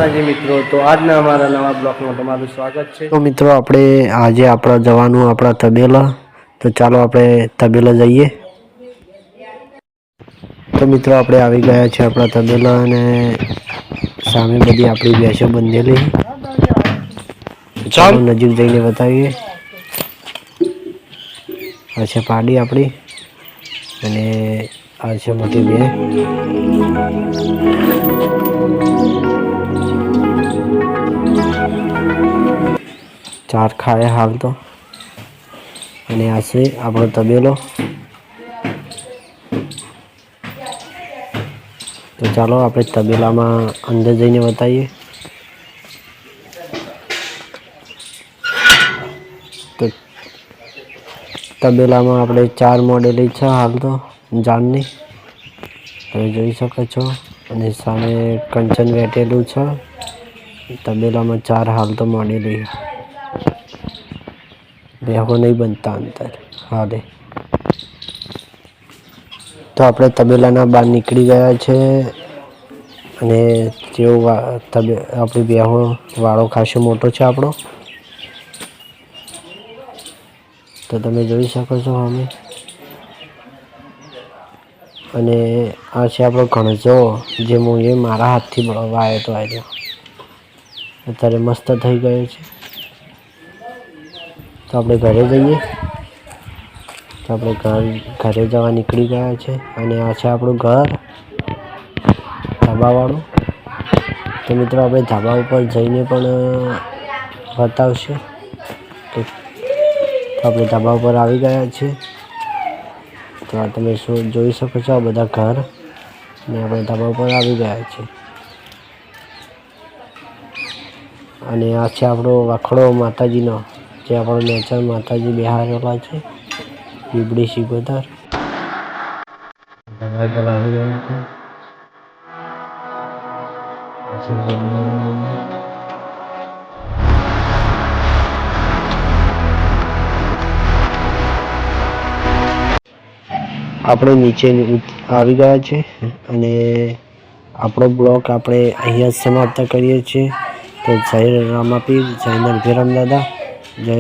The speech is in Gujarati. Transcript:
માતાજી મિત્રો, તો આજના અમારા નવા બ્લોગમાં તમારું સ્વાગત છે। તો મિત્રો આપણે આજે આપણા જવાનું આપણા તબેલા, તો ચાલો આપણે તબેલા જઈએ। તો મિત્રો આપણે આવી ગયા છે આપણા તબેલા અને સામે બધી આપણી ભેંસો બંધેલી, ચાલો નજીક જઈને બતાવીએ। આ છે પાડી આપણી અને આ છે મોટી ભેં। ચાર ખાય હાલ તો, અને આ છે આપણો તબેલો। તો ચાલો આપણે તબેલામાં અંદર જઈને બતાવીએ। તો તબેલામાં આપણે 4 મોડેલી છે હાલ તો જાનની, તમે જોઈ શકો છો। અને સામે કંચન વેટેલું છે। તબેલામાં 4 હાલ તો મોડેલી, ભેહો નહીં બનતા અંતર હાલે। તો આપણે તબેલાના બહાર નીકળી ગયા છે અને જેવું આપણી ભેહો વાળો ખાસો મોટો છે આપણો, તો તમે જોઈ શકો છો અમે। અને આ છે આપણો ઘણજો, જે હું એ મારા હાથથી વાવ્યો હતો, આવ્યો અત્યારે મસ્ત થઈ ગયો છે। તો આપણે ઘરે જઈએ। તો આપણે ઘરે જવા નીકળી ગયા છે અને આ છે આપણું ઘર ધાબાવાળું। તો મિત્રો આપણે ધાબા ઉપર જઈને પણ બતાવશું। તો આપણે ધાબા ઉપર આવી ગયા છીએ। તો આ તમે શું જોઈ શકો છો, આ બધા ઘર, અને આપણે ધાબા ઉપર આવી ગયા છીએ। અને આ છે આપણો વાખડો માતાજીનો, જે આપણો નેચર માતાજી બેહારેલા છે, પીપળી સિકોતર। આપણે નીચે આવી ગયા છે અને આપણો બ્લોગ આપણે અહીંયા સમાપ્ત કરીએ છીએ। તો જય રામાપીર, જય નરભીરામ દાદા।